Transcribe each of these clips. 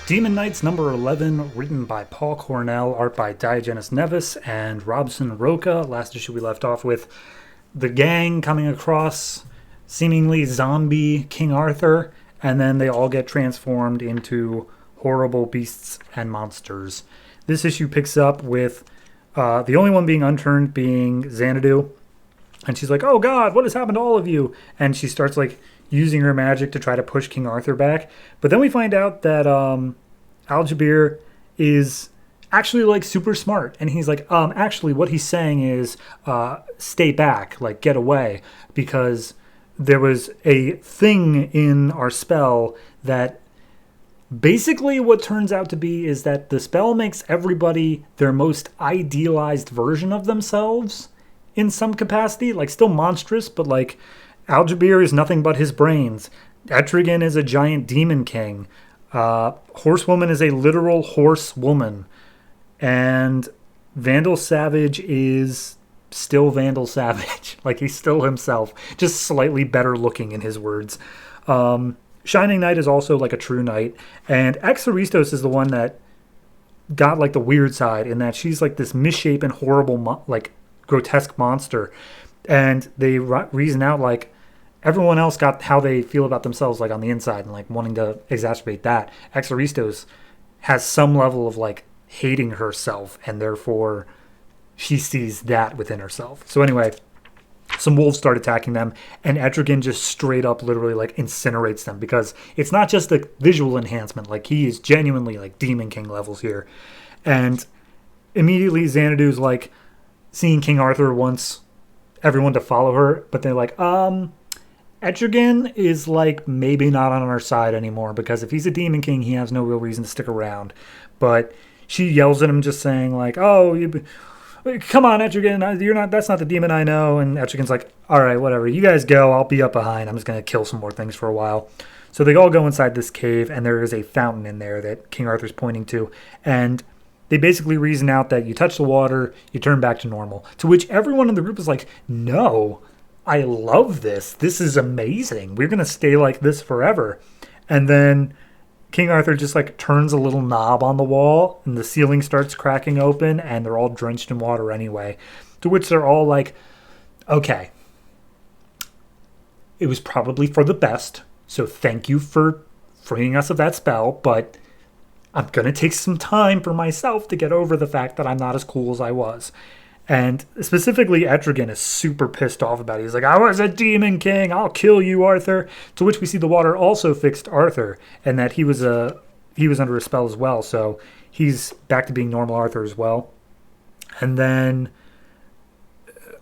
Demon Knights number 11, written by Paul Cornell, art by Diogenes Nevis and Robson Roca. Last issue we left off with the gang coming across seemingly zombie King Arthur, and then they all get transformed into horrible beasts and monsters. This issue picks up with the only one being unturned being Xanadu, and she's like, "Oh God, what has happened to all of you?" And she starts like using her magic to try to push King Arthur back. But then we find out that Aljabir is actually like super smart, and he's like, actually what he's saying is stay back, like get away, because there was a thing in our spell that basically what turns out to be is that the spell makes everybody their most idealized version of themselves in some capacity, like still monstrous, but like Aljabir is nothing but his brains. Etrigan is a giant demon king. Horsewoman is a literal horse woman. And Vandal Savage is still Vandal Savage. Like he's still himself, just slightly better looking in his words. Shining Knight is also like a true knight. And Exaristos is the one that got like the weird side in that she's like this misshapen, horrible, like grotesque monster. And they reason out like everyone else got how they feel about themselves like on the inside and like wanting to exacerbate that. Exaristos has some level of like hating herself, and therefore she sees that within herself. So anyway, some wolves start attacking them, and Etrigan just straight up literally like incinerates them, because it's not just a visual enhancement, like he is genuinely like Demon King levels here. And immediately Xanadu's like seeing King Arthur wants everyone to follow her, but they're like, Etrigan is like maybe not on our side anymore, because if he's a Demon King, he has no real reason to stick around. But she yells at him, just saying like, "Oh, come on, Etrigan, you're not. That's not the demon I know." And Etrigan's like, "All right, whatever. You guys go. I'll be up behind. I'm just gonna kill some more things for a while." So they all go inside this cave, and there is a fountain in there that King Arthur's pointing to, and they basically reason out that you touch the water, you turn back to normal. To which everyone in the group is like, "No, I love this. This is amazing. We're gonna stay like this forever." And then King Arthur just like turns a little knob on the wall, and the ceiling starts cracking open, and they're all drenched in water anyway. To which they're all like, "Okay, it was probably for the best, so thank you for freeing us of that spell, but I'm going to take some time for myself to get over the fact that I'm not as cool as I was." And specifically, Etrigan is super pissed off about it. He's like, "I was a demon king. I'll kill you, Arthur." To which we see the water also fixed Arthur, and that he was under a spell as well. So he's back to being normal Arthur as well. And then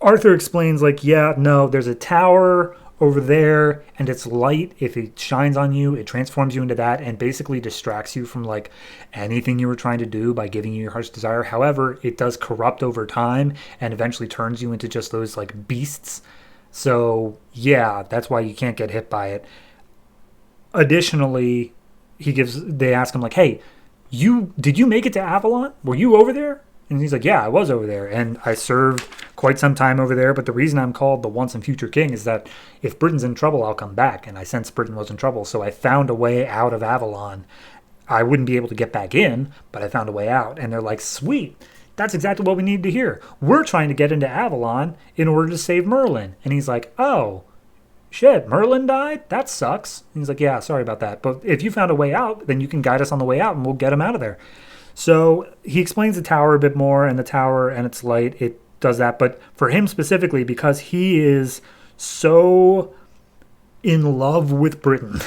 Arthur explains, like, "Yeah, no, there's a tower over there, and it's light. If it shines on you, it transforms you into that and basically distracts you from like anything you were trying to do by giving you your heart's desire. However, it does corrupt over time and eventually turns you into just those like beasts. So yeah, that's why you can't get hit by it." Additionally, they ask him like, "Hey, did you make it to Avalon? Were you over there?" And he's like, "Yeah, I was over there, and I served quite some time over there, but the reason I'm called the once and future king is that if Britain's in trouble, I'll come back, and I sensed Britain was in trouble, so I found a way out of Avalon. I wouldn't be able to get back in, but I found a way out." And they're like, "Sweet, that's exactly what we need to hear. We're trying to get into Avalon in order to save Merlin." And he's like, "Oh, shit, Merlin died? That sucks." And he's like, "Yeah, sorry about that, but if you found a way out, then you can guide us on the way out, and we'll get him out of there." So he explains the tower a bit more, and the tower and its light, it does that. But for him specifically, because he is so in love with Britain,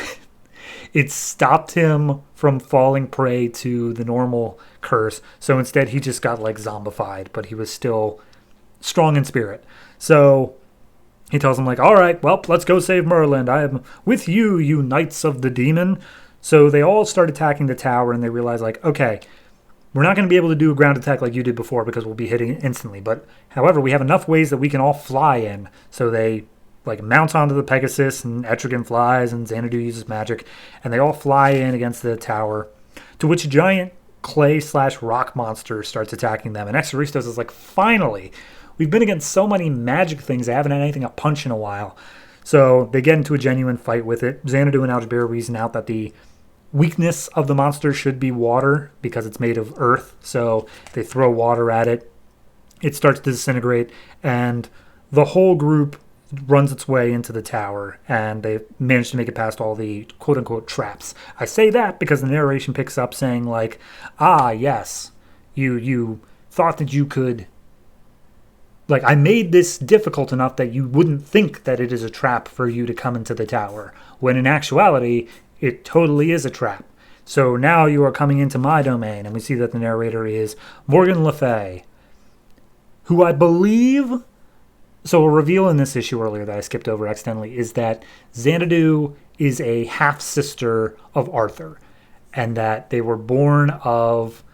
it stopped him from falling prey to the normal curse. So instead, he just got like zombified, but he was still strong in spirit. So he tells them like, "All right, well, let's go save Merlin. I am with you, you knights of the demon." So they all start attacking the tower, and they realize like, okay, we're not going to be able to do a ground attack like you did before because we'll be hitting it instantly. But however, we have enough ways that we can all fly in. So they like mount onto the Pegasus, and Etrigan flies, and Xanadu uses magic, and they all fly in against the tower. To which a giant clay/rock monster starts attacking them. And Exaristos is like, "Finally, we've been against so many magic things. I haven't had anything to punch in a while." So they get into a genuine fight with it. Xanadu and Aljabir reason out that the weakness of the monster should be water because it's made of earth. So they throw water at it. It starts to disintegrate, and the whole group runs its way into the tower, and they manage to make it past all the quote-unquote traps. I say that because the narration picks up saying, like, yes, you thought that you could... Like, I made this difficult enough that you wouldn't think that it is a trap for you to come into the tower, when in actuality, it totally is a trap. So now you are coming into my domain, and we see that the narrator is Morgan Le Fay, who I believe... So a reveal in this issue earlier that I skipped over accidentally is that Xanadu is a half-sister of Arthur, and that they were born of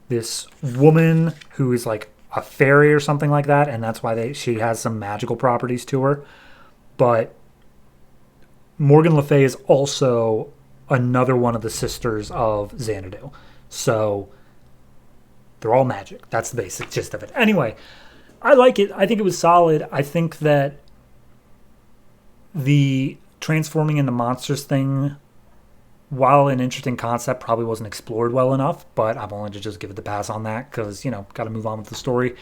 this woman who is like a fairy or something like that, and that's why she has some magical properties to her. But Morgan Le Fay is also another one of the sisters of Xanadu. So they're all magic. That's the basic gist of it. Anyway, I like it. I think it was solid. I think that the transforming into monsters thing, while an interesting concept, probably wasn't explored well enough, but I'm willing to just give it the pass on that because, got to move on with the story.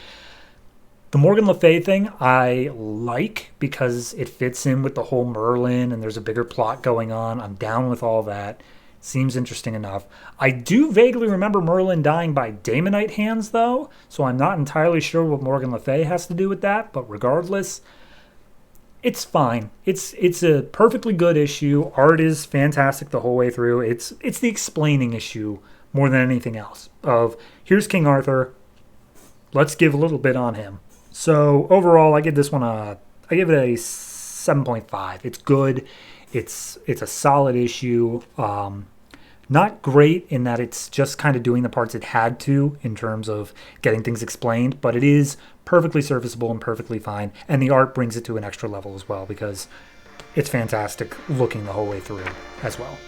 The Morgan Le Fay thing I like because it fits in with the whole Merlin and there's a bigger plot going on. I'm down with all that. Seems interesting enough. I do vaguely remember Merlin dying by Daemonite hands, though, so I'm not entirely sure what Morgan Le Fay has to do with that, but regardless, it's fine. It's a perfectly good issue. Art is fantastic the whole way through. It's the explaining issue more than anything else. Of, here's King Arthur, let's give a little bit on him. So overall, I give this one I give it a 7.5. It's good. It's a solid issue. Not great in that it's just kind of doing the parts it had to in terms of getting things explained, but it is perfectly serviceable and perfectly fine. And the art brings it to an extra level as well because it's fantastic looking the whole way through as well.